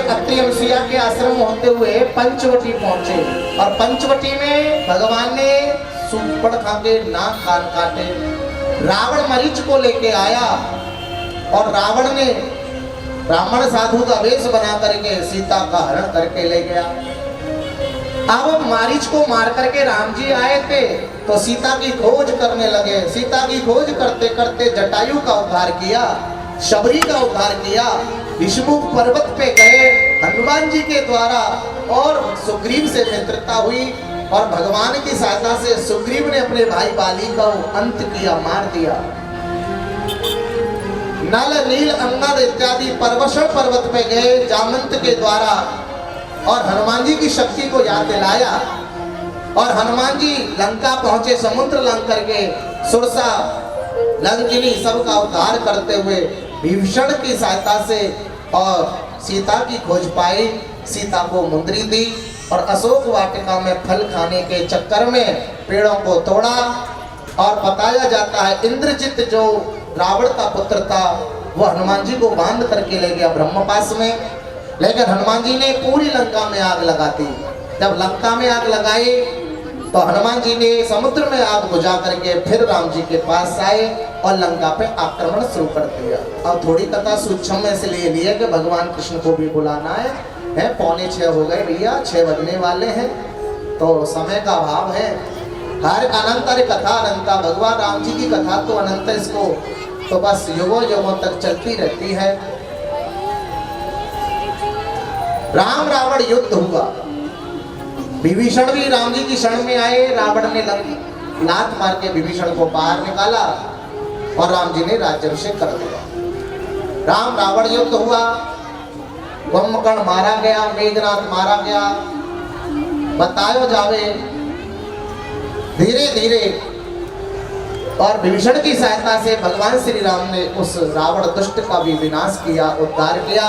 अत्रि अनुसुईया के आश्रम होते हुए पंचवटी पहुंचे और पंचवटी में भगवान ने सूपड़ खा के नाक कान काटे। रावण मरीच को लेके आया और रावण ने ब्राह्मण साधु का वेश बना करके सीता का हरण करके ले गया। अब मारीच को मार करके राम जी आए थे तो सीता की खोज करने लगे। सीता की खोज करते करते जटायु का उद्धार किया, शबरी का उद्धार किया, विष्णु पर्वत पे गए हनुमान जी के द्वारा और सुग्रीव से मित्रता हुई और भगवान की सहायता से सुग्रीव ने अपने भाई बाली का अंत किया, मार दिया। नल नील अंगद इत्यादि परवशण पर्वत पे गए जामंत के द्वारा और हनुमान जी की शक्ति को याद दिलाया और हनुमान जी लंका पहुंचे, समुद्र लंघ करके सुरसा लंकिनी सबका उद्धार करते हुए विभीषण की सहायता से और सीता की खोज पाई। सीता को मुंदरी दी और अशोक वाटिका में फल खाने के चक्कर में पेड़ों को तोड़ा। और बताया जाता है इंद्रजित जो रावण का पुत्र था वो हनुमान जी को बांध करके ले गया ब्रह्मपास में, लेकिन हनुमान जी ने पूरी लंका में आग लगा दी। जब लंका में आग लगाई तो हनुमान जी ने समुद्र में आग बुझा करके फिर राम जी के पास आए और लंका पे आक्रमण शुरू कर दिया। अब थोड़ी कथा सूक्ष्म में इसलिए लिए कि भगवान कृष्ण को भी बुलाना है 5:45 हो गए भैया, 6 बजने वाले हैं तो समय का अभाव है। हर अनंतर कथा अनंता, भगवान राम जी की कथा तो अनंत, इसको तो बस युगों युगों तक चलती रहती है। राम रावण युद्ध हुआ, विभीषण भी राम जी की शरण में आए। रावण ने लात मार के विभीषण को बाहर निकाला और राम जी ने राज्याभिषेक कर दिया। राम रावण युद्ध हुआ, कुंभकर्ण मारा गया, मेघनाथ मारा गया। बतायो जावे धीरे धीरे और विभीषण की सहायता से भगवान श्री राम ने उस रावण दुष्ट का भी विनाश किया, उद्धार किया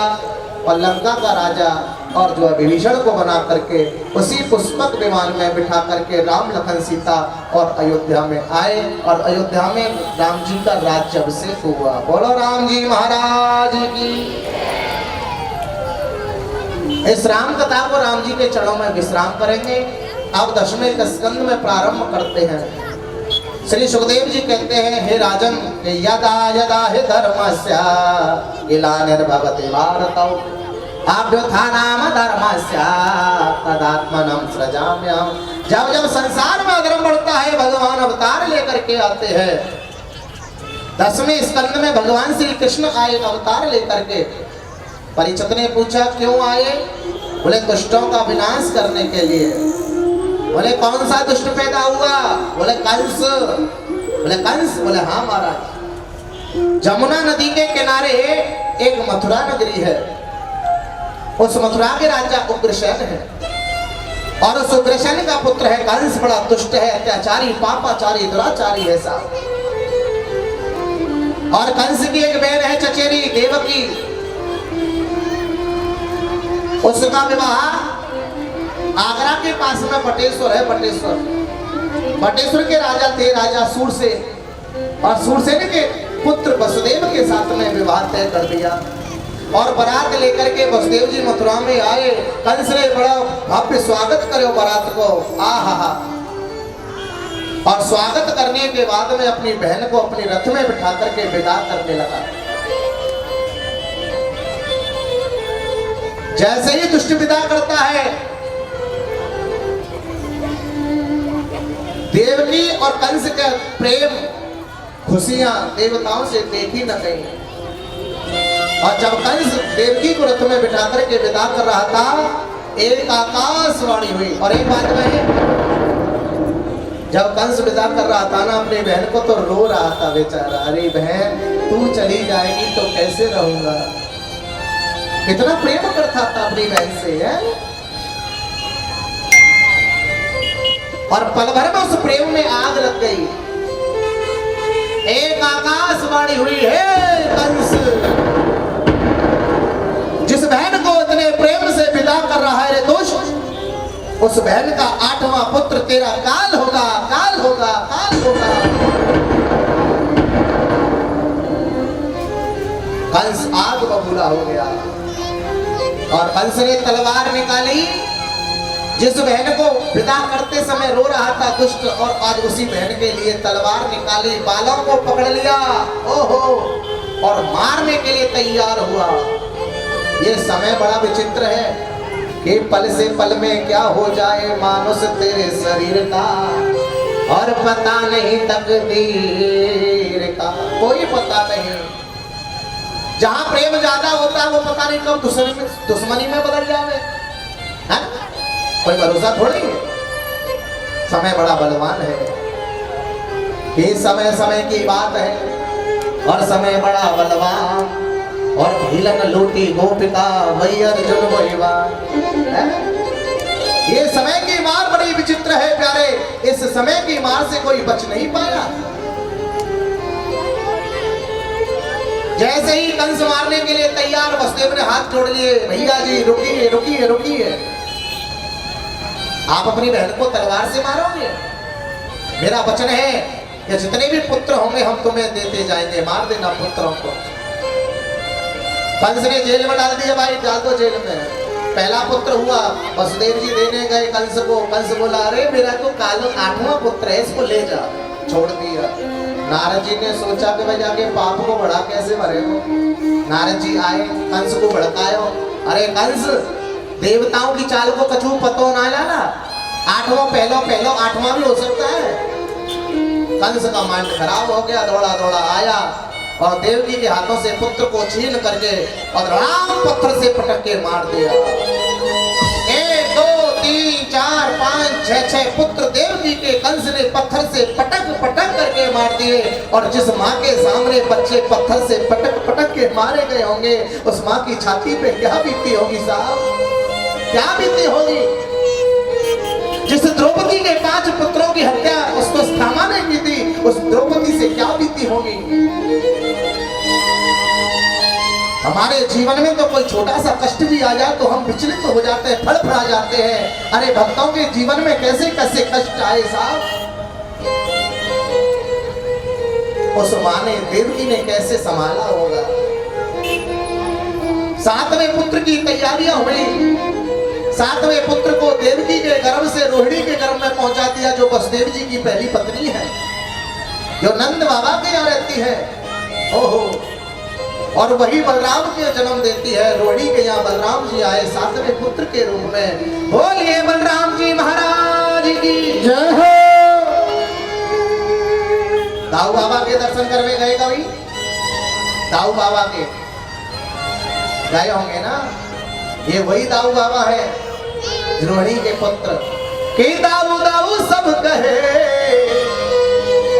और लंका का राजा और जो विभीषण को बना करके उसी पुष्पक विमान में बिठा करके राम लखन सीता और अयोध्या में आए और अयोध्या में राम जी का राज्याभिषेक हुआ। बोलो राम जी महाराज की। इस राम कथा को राम जी के चरणों में विश्राम करेंगे। अब 10वें स्कंद में प्रारंभ करते हैं। श्री सुखदेव जी कहते हैं, हे राजन, यदा यदा हि धर्मस्य ग्लानिर्भवति भारत अभ्युत्थानम् धर्मस्य तदात्मनं सृजाम्यहम्। जब जब संसार में अधर्म बढ़ता है भगवान अवतार लेकर के आते हैं। 10वें स्कंद में भगवान श्री कृष्ण आए अवतार लेकर के। परीक्षित ने पूछा क्यों आए? बोले दुष्टों का विनाश करने के लिए। बोले कौन सा दुष्ट पैदा हुआ? बोले कंस। बोले कंस? बोले हाँ महाराज। जमुना नदी के किनारे एक मथुरा नगरी है। उस मथुरा के राजा उग्रसेन है और उस उग्रसेन का पुत्र है कंस। बड़ा दुष्ट है, अत्याचारी, पापाचारी, दुराचारी है साहब। और कंस की एक बहन है चचेरी देवकी। उसका विवाह आगरा के पास में बटेश्वर है। बटेश्वर के राजा थे राजा सूरसेन और सूरसेन के पुत्र वसुदेव के साथ में विवाह तय कर दिया और बारात लेकर के वसुदेव जी मथुरा में आए। कंस ने बड़ा भव्य स्वागत करे बारात को, आहा। और स्वागत करने के बाद में अपनी बहन को अपनी रथ में बिठा करके विदा करने लगा। जैसे ही दुष्ट विदा करता है, देवकी और कंस का प्रेम खुशियां देवताओं से देखी न गई। और जब कंस देवकी को रथ में बिठा करके विदा कर रहा था, एक आकाशवाणी हुई। और एक बात कहे, जब कंस विदा कर रहा था ना अपनी बहन को तो रो रहा था बेचारा। अरे बहन तू चली जाएगी तो कैसे रहूंगा। कितना प्रेम करता था अपनी बहन से है? और पल भर में उस प्रेम में आग लग गई। एक आकाशवाणी हुई, हे कंस, जिस बहन को इतने प्रेम से विदा कर रहा है रे दुष्ट, उस बहन का 8वां पुत्र तेरा काल होगा, काल होगा, काल होगा। कंस आग बबूला हो गया। और कंस ने तलवार निकाली, जिस बहन को विदा करते समय रो रहा था दुष्ट, और आज उसी बहन के लिए तलवार निकाली, बालों को पकड़ लिया, ओहो, और मारने के लिए तैयार हुआ। ये समय बड़ा विचित्र है कि पल से पल में क्या हो जाए मानुष तेरे शरीर का, और पता नहीं तकदीर का, कोई पता नहीं। जहां प्रेम ज्यादा होता है वो पता नहीं कब दुश्मनी में बदल जावे, है? कोई भरोसा थोड़ी है। समय बड़ा बलवान है, ये समय समय की बात है, और समय बड़ा बलवान, और भीलन लूटी गोपिका वही अर्जुन वही वार। ये समय की मार बड़ी विचित्र है प्यारे, इस समय की मार से कोई बच नहीं पाया। जैसे ही कंस मारने के लिए तैयार, वसुदेव ने हाथ जोड़ लिए, भैया जी रुकिए रुकिए रुकिए, आप अपनी बहन को तलवार से मारोगे? मेरा वचन है कि जितने भी पुत्र होंगे हम तुम्हें देते जाएंगे, मार देना पुत्रों को। कंस ने जेल में डाल दिया, भाई डाल दो जेल में। पहला पुत्र हुआ, वसुदेव जी देने गए कंस को, कंस बोला अरे मेरा तो काल 8वां पुत्र है, इसको ले जा, छोड़ दिया। नारद जी ने सोचा कि भाई जाके पाप को बढ़ा कैसे मरे हो। नारद जी आए, कंस को भड़कायो, अरे कंस, देवताओं की चाल को कछू पतो ना लाना, 8वां पहलो 8वां भी हो सकता है। कंस का माइंड खराब हो गया, दौड़ा दौड़ा आया और देवकी के हाथों से पुत्र को छीन करके और राम पत्थर से पटक के मार दिया। 1 2 3 4 5 6 पुत्र देवकी के कंस ने पत्थर से पटक पटक करके मार दिए। और जिस माँ के सामने बच्चे पत्थर से पटक पटक के मारे गए होंगे, उस माँ की छाती पे क्या बीती होगी साहब, क्या बीती होगी। जिस द्रौपदी के 5 पुत्रों की हत्या उस स्थामा ने की थी, उस द्रौपदी से क्या बीती होगी। हमारे जीवन में तो कोई छोटा सा कष्ट भी आ जाए तो हम विचलित हो जाते हैं, फड़फड़ा जाते हैं। अरे भक्तों के जीवन में कैसे कैसे कष्ट आए साहब। उस माँ ने, देवकी ने कैसे संभाला होगा। 7वें पुत्र की तैयारियां हुई, 7वें पुत्र को देवकी के गर्भ से रोहिणी के गर्भ में पहुंचा दिया, जो वसुदेव जी की पहली पत्नी है, जो नंद बाबा के यहाँ रहती है। ओहो, और वही बलराम के जन्म देती है। रोहिणी के यहाँ बलराम जी आए 7वें पुत्र के रूप में। बोलिए बलराम जी महाराज की जय हो। दाऊ बाबा के दर्शन करने गए कभी? दाऊ बाबा के गए होंगे ना। ये वही दाऊ बाबा है, रोहिणी के पुत्र। के दाऊ दाऊ सब कहे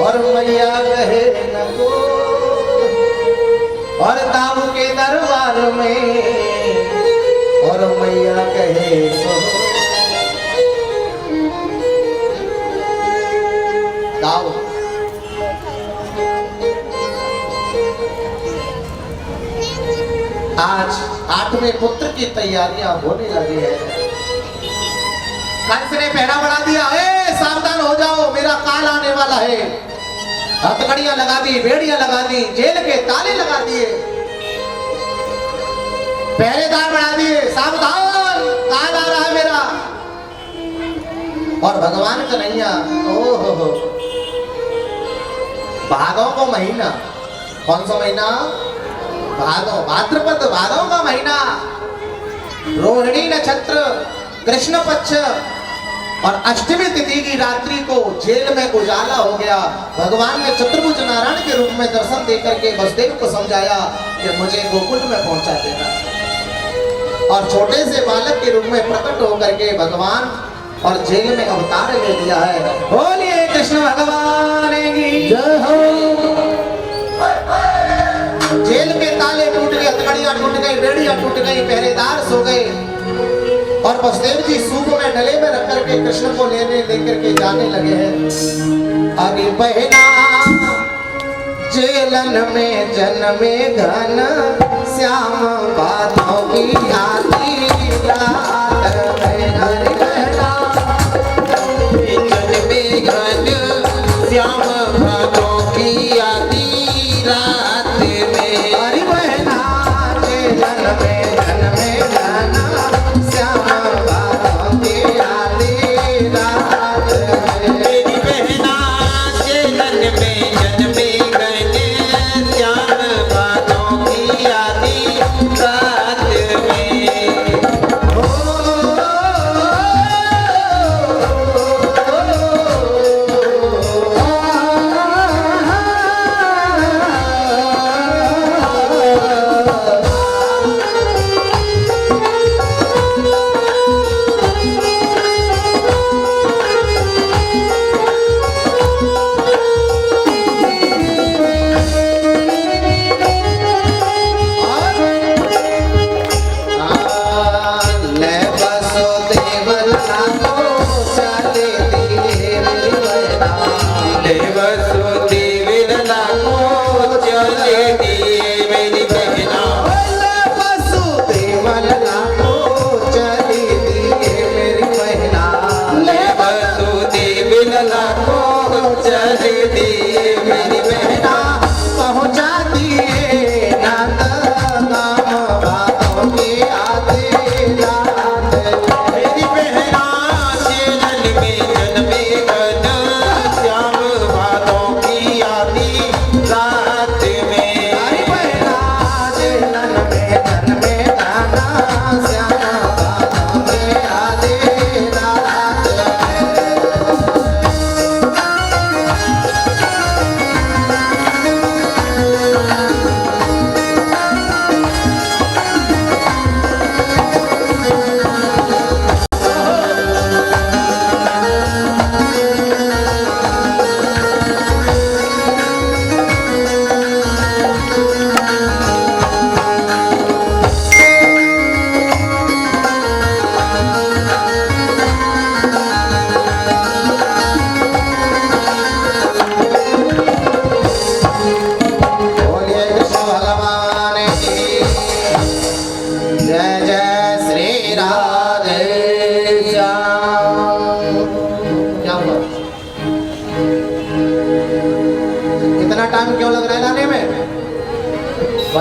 और मैया कहे न को, और दाऊ के दरबार में और मैया कहे सो। दाऊ आज 8वें पुत्र की तैयारियां होने लगी है। कंस ने पहरा बढ़ा दिया, सावधान हो जाओ, मेरा काल आने वाला है। हथकड़ियां लगा दी, बेड़ियां लगा दी, जेल के ताले लगा दिए, पहरेदार बढ़ा दिए, सावधान काल आ रहा है मेरा। और भगवान कन्हैया, ओहो, भादों को महीना, कौन सा महीना? भादो, भाद्रपद, भादों का महीना, रोहिणी नक्षत्र, कृष्ण पक्ष और अष्टमी तिथि की रात्रि को जेल में उजाला हो गया। भगवान ने चतुर्भुज नारायण के रूप में दर्शन देकर के वसुदेव को समझाया कि मुझे गोकुल में पहुंचा देना। और छोटे से बालक के रूप में प्रकट होकर के भगवान और जेल में अवतार ले लिया है। बोलिए कृष्ण भगवान की जय हो। जेल के ताले टूट गए, हथकड़ियां टूट गई, बेड़ियां टूट गई, पहरेदार सो गए। और वसुदेव जी सूप में डले में रख करके कृष्ण को लेकर के जाने लगे हैं। आगे बहना जेलन में जन्मे घन, श्याम बातों की आती रात में। हरि बहना जन्मे घन, श्याम बातों की आती रात में। हरि बहना जेलन में जन्मे घन,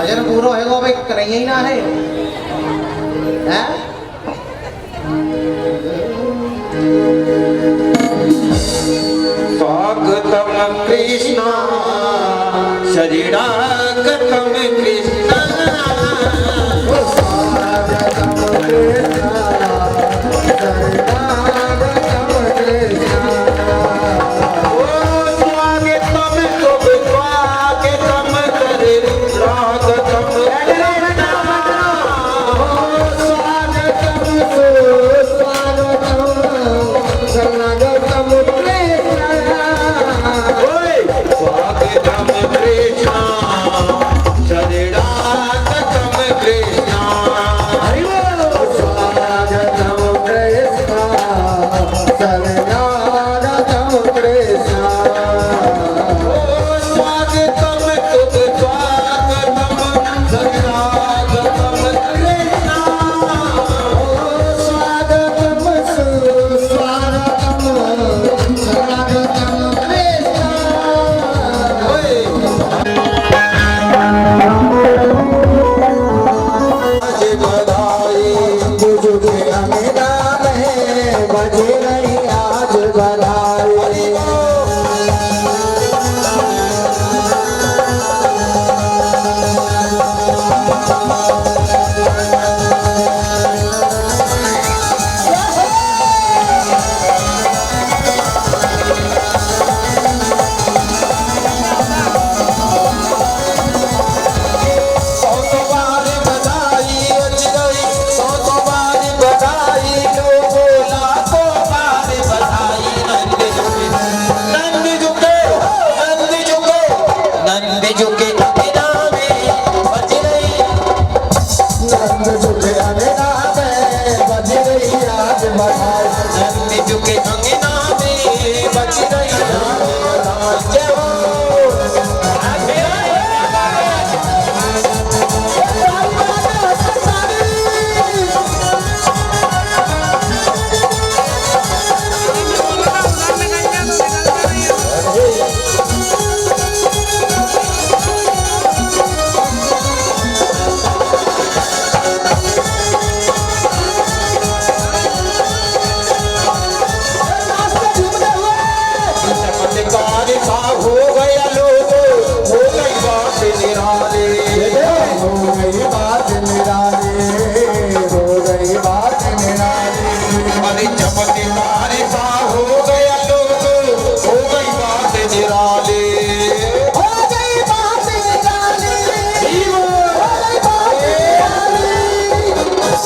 भजन पूरा होगा भाई, कन्हैया ही ना है, हैं? स्वागतम कृष्णा शरीरागतम कृष्णा,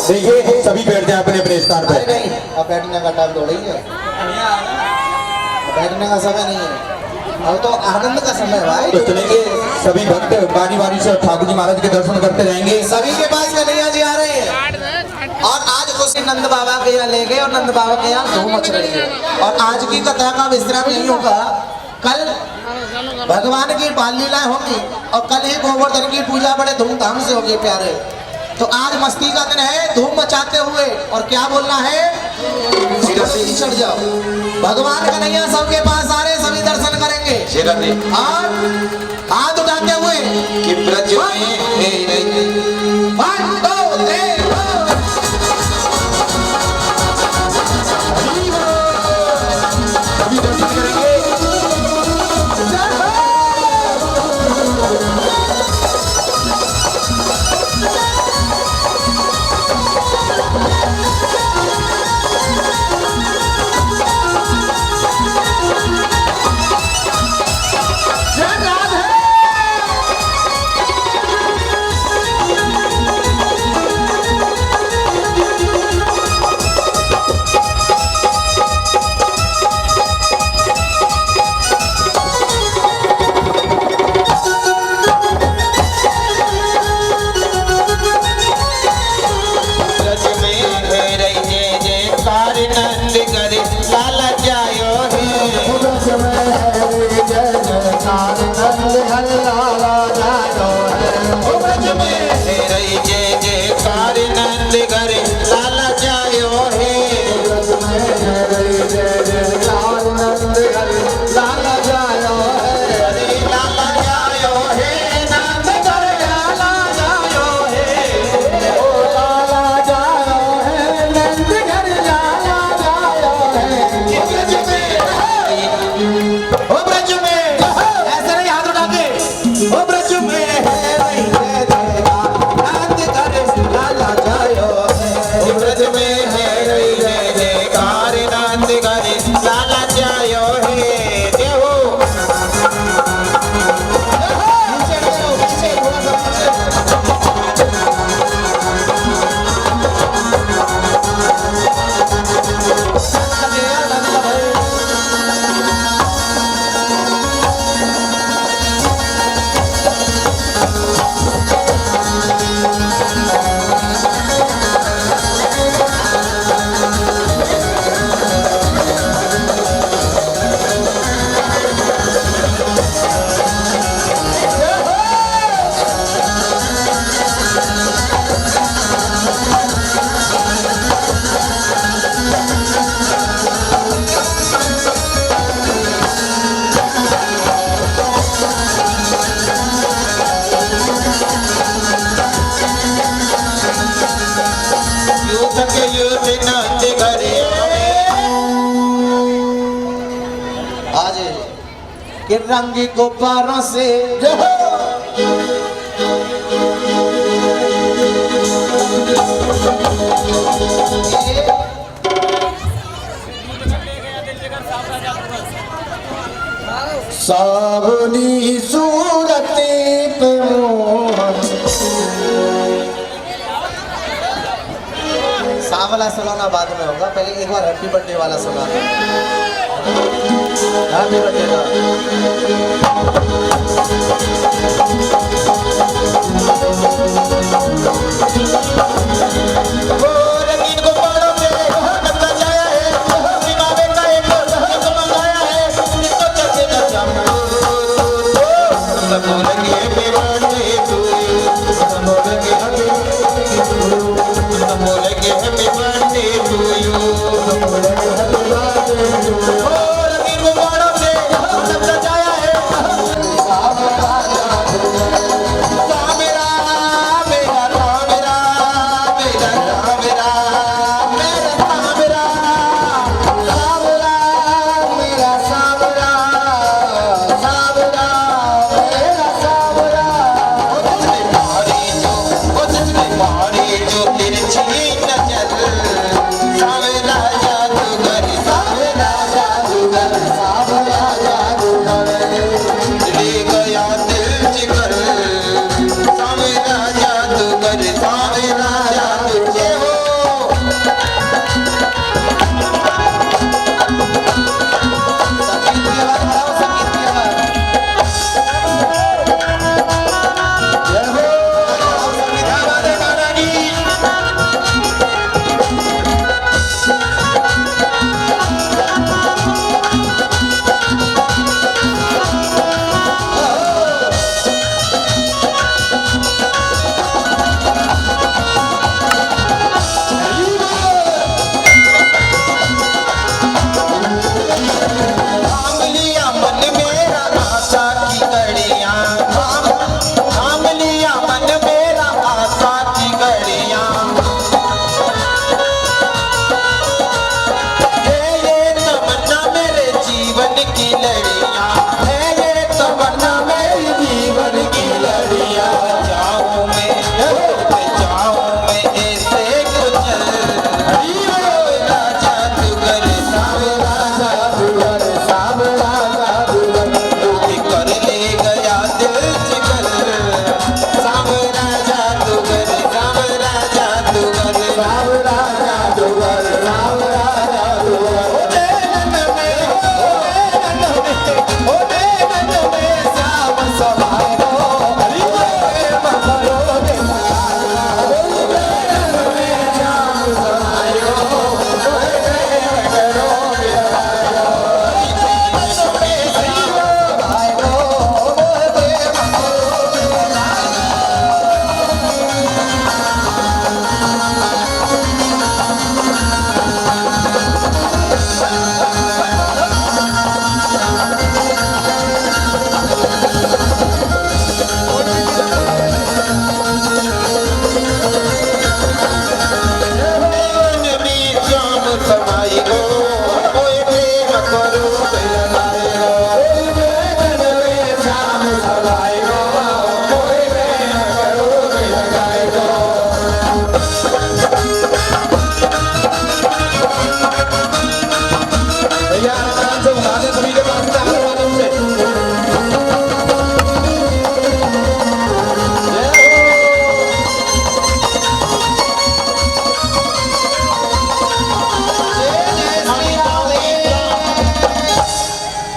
देखिए सभी बैठ जाए अपने अपने स्थान पर। नहीं, अब बैठने का टाइम थोड़ा ही है, बैठने का समय नहीं है, अब तो आनंद का समय है भाई। तो चलेंगे सभी भक्त बारी बारी से ठाकुर जी महाराज के दर्शन करते रहेंगे। सभी के पास कन्हैया जी आ रहे हैं और आज खुशी नंद बाबा के यहाँ ले गए और नंद बाबा के यहाँ धूम मच रही है। और आज की कथा का विश्राम यही होगा, कल भगवान की बाल लीलाएं होंगी और कल ही गोवर्धन की पूजा बड़े धूमधाम से होगी प्यारे। तो आज मस्ती का दिन है, धूम मचाते हुए और क्या बोलना है, चढ़ जाओ। भगवान कन्हैया सबके पास आ रहे, सभी दर्शन करेंगे और हाथ उठाते हुए कि ब्रज में ब्रज में है जय जयकार नंद घरे लाला जायो हे जय हो। पीछे रहो, पीछे थोड़ा सा युद्ध के युद्ध नंद घरे आज के रंगी गुब्बारों से सावली सूरत पे मोहन सावला सुनाना बाद में होगा, पहले एक बार हैप्पी बर्थडे वाला सुना। हैप्पी बर्थडे का वो रंगीन गुब्बारों से नच सजाया है, दिमागे का एक गीत मंगाया है, इसको चलते न जाऊं। सब बोलेंगे हैप्पी बर्थडे टू यू, सब बोलेंगे हैप्पी बर्थडे टू यू, सब बोलेंगे हैप्पी बर्थडे टू यू, सब बोलेंगे हैप्पी बर्थडे टू यू। वो रंगीन गुब्बारों से नच सजाया है, जो तिरछी नजर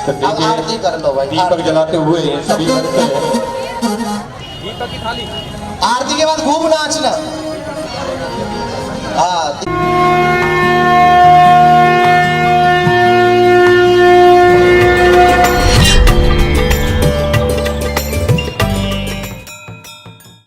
अब आरती कर लो भाई। दीपक जलाते हुए सभी भक्त आरती के बाद खूब नाचना। हाँ